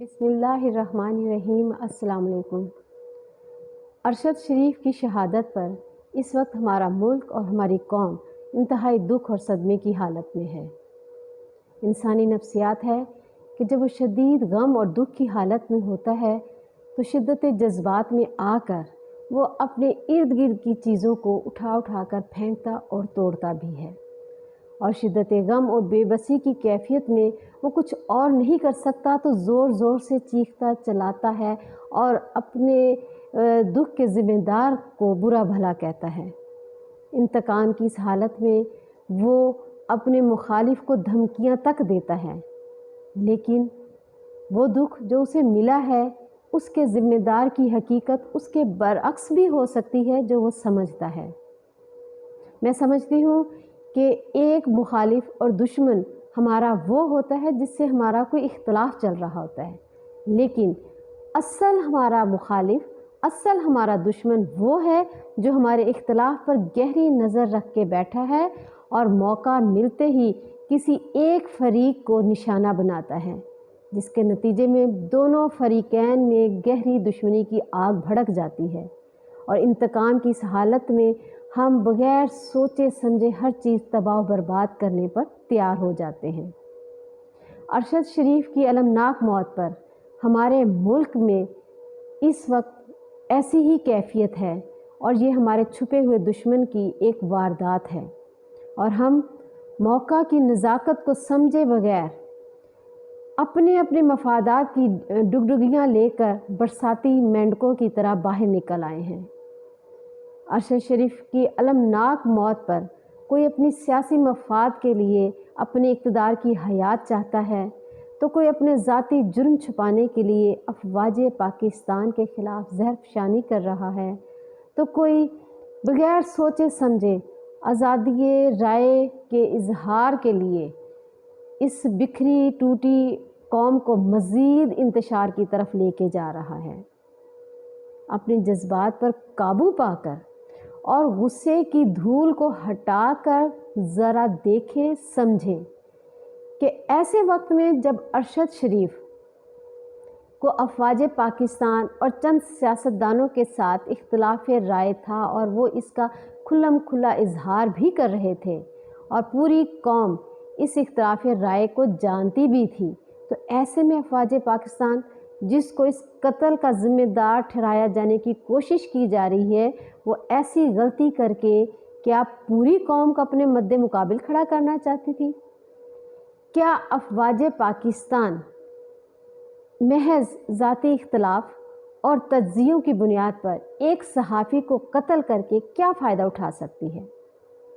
बिस्मिल्लाहिर्रहमानिर्रहीम। अस्सलाम वालेकुम। अरशद शरीफ की शहादत पर इस वक्त हमारा मुल्क और हमारी कौम इंतहाई दुख और सदमे की हालत में है। इंसानी नफ्सियात है कि जब वो शदीद गम और दुख की हालत में होता है तो शिद्दत जज्बात में आकर वो अपने इर्द गिर्द की चीज़ों को उठा उठा कर फेंकता और तोड़ता भी है, और शिद्दत गम और बेबसी की कैफियत में वो कुछ और नहीं कर सकता तो ज़ोर ज़ोर से चीखता चलाता है और अपने दुख के ज़िम्मेदार को बुरा भला कहता है। इंतकाम की इस हालत में वो अपने मुखालिफ को धमकियां तक देता है, लेकिन वो दुख जो उसे मिला है उसके ज़िम्मेदार की हकीकत उसके बरअक्स भी हो सकती है जो वो समझता है। मैं समझती हूँ कि एक मुखालिफ और दुश्मन हमारा वो होता है जिससे हमारा कोई इख्तलाफ चल रहा होता है, लेकिन असल हमारा मुखालिफ, असल हमारा दुश्मन वो है जो हमारे इख्तलाफ पर गहरी नज़र रख के बैठा है और मौका मिलते ही किसी एक फरीक को निशाना बनाता है, जिसके नतीजे में दोनों फरीकैन में गहरी दुश्मनी की आग भड़क जाती है और इंतकाम की इस हालत में हम बग़ैर सोचे समझे हर चीज़ तबाह बर्बाद करने पर तैयार हो जाते हैं। अरशद शरीफ की अलमनाक मौत पर हमारे मुल्क में इस वक्त ऐसी ही कैफियत है और ये हमारे छुपे हुए दुश्मन की एक वारदात है, और हम मौका की नज़ाकत को समझे बगैर अपने अपने मफादात की डुगडुगियाँ लेकर बरसाती मेंढकों की तरह बाहर निकल आए हैं। अरशद शरीफ की अलमनाक मौत पर कोई अपनी सियासी मफाद के लिए अपने इक़्तिदार की हयात चाहता है, तो कोई अपने ज़ाती जुर्म छुपाने के लिए अफवाज पाकिस्तान के ख़िलाफ़ ज़हरफ़शानी कर रहा है, तो कोई बग़ैर सोचे समझे आज़ादी राय के इजहार के लिए इस बिखरी टूटी कौम को मज़ीद इंतशार की तरफ लेके जा रहा है। अपने जज्बात पर काबू पाकर और गुस्से की धूल को हटाकर ज़रा देखें समझें कि ऐसे वक्त में जब अरशद शरीफ को अफवाज पाकिस्तान और चंद सियासतदानों के साथ इख्तिलाफ राय था और वो इसका खुल्लम खुल्ला इजहार भी कर रहे थे और पूरी कौम इस इख्तिलाफ राय को जानती भी थी, तो ऐसे में अफवाज पाकिस्तान जिसको इस कत्ल का ज़िम्मेदार ठहराया जाने की कोशिश की जा रही है, वो ऐसी गलती करके क्या पूरी कौम को अपने मद्दे मुकाबिल खड़ा करना चाहती थी? क्या अफवाज पाकिस्तान महज ज़ाती इख्तलाफ और तज्ज़ियों की बुनियाद पर एक सहाफ़ी को कत्ल करके क्या फ़ायदा उठा सकती है?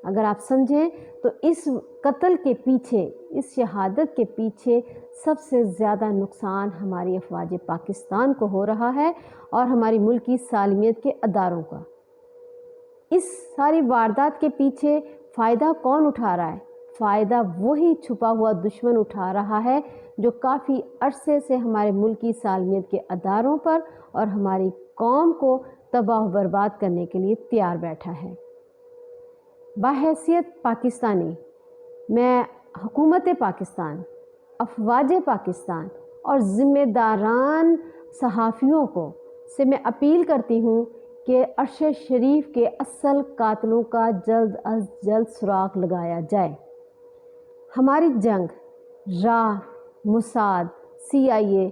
अगर आप समझें तो इस कत्ल के पीछे, इस शहादत के पीछे सबसे ज़्यादा नुकसान हमारी अफवाज पाकिस्तान को हो रहा है और हमारी मुल्क की सालमियत के अदारों का। इस सारी वारदात के पीछे फ़ायदा कौन उठा रहा है? फ़ायदा वही छुपा हुआ दुश्मन उठा रहा है जो काफ़ी अरसे से हमारे मुल्क की सालमियत के अदारों पर और हमारी कौम को तबाह बर्बाद करने के लिए तैयार बैठा है। बाहैसियत पाकिस्तानी मैं हुकूमत पाकिस्तान, अफवाज पाकिस्तान और ज़िम्मेदारान सहाफ़ियों को से मैं अपील करती हूँ कि अरशद शरीफ के असल कातलों का जल्द अज जल्द सुराग लगाया जाए। हमारी जंग राह, मुसाद, CIA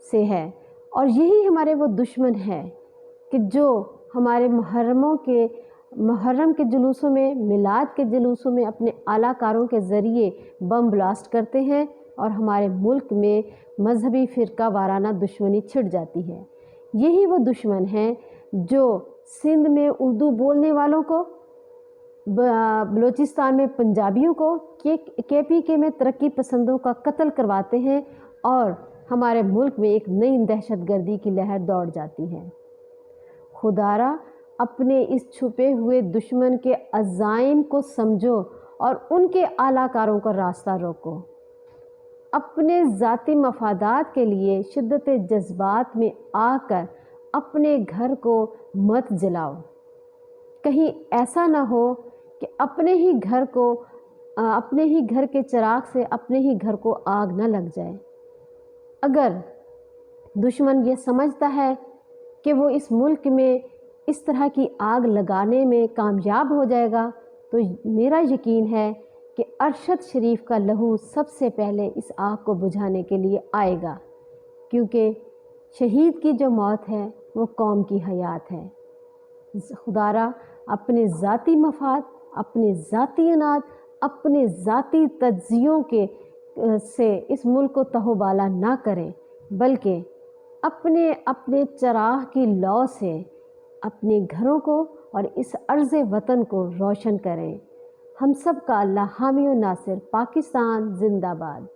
से है और यही हमारे वो दुश्मन है कि जो हमारे मुहर्रम के जुलूसों में, मिलाद के जुलूसों में अपने आलाकारों के ज़रिए बम ब्लास्ट करते हैं और हमारे मुल्क में मजहबी फ़िरका वाराना दुश्मनी छिड़ जाती है। यही वो दुश्मन हैं जो सिंध में उर्दू बोलने वालों को, बलूचिस्तान में पंजाबियों को, KPK में तरक्की पसंदों का कत्ल करवाते हैं और हमारे मुल्क में एक नई दहशतगर्दी की लहर दौड़ जाती है। खुदारा अपने इस छुपे हुए दुश्मन के अज़ाइम को समझो और उनके आलाकारों का रास्ता रोको। अपने ज़ाती मफादात के लिए शिद्दत जज्बात में आकर अपने घर को मत जलाओ। कहीं ऐसा ना हो कि अपने ही घर के चिराग से अपने ही घर को आग न लग जाए। अगर दुश्मन ये समझता है कि वो इस मुल्क में इस तरह की आग लगाने में कामयाब हो जाएगा, तो मेरा यकीन है कि अरशद शरीफ का लहू सबसे पहले इस आग को बुझाने के लिए आएगा, क्योंकि शहीद की जो मौत है वो कौम की हयात है। खुदारा अपने ज़ाती मफाद, अपने ज़ाती अनाद, अपने ज़ाती तज्जियों के से इस मुल्क को तहोबाला ना करें, बल्कि अपने अपने चराग की लौ से अपने घरों को और इस अर्ज़ वतन को रोशन करें। हम सब का अल्लाह हामी व नासिर। पाकिस्तान जिंदाबाद।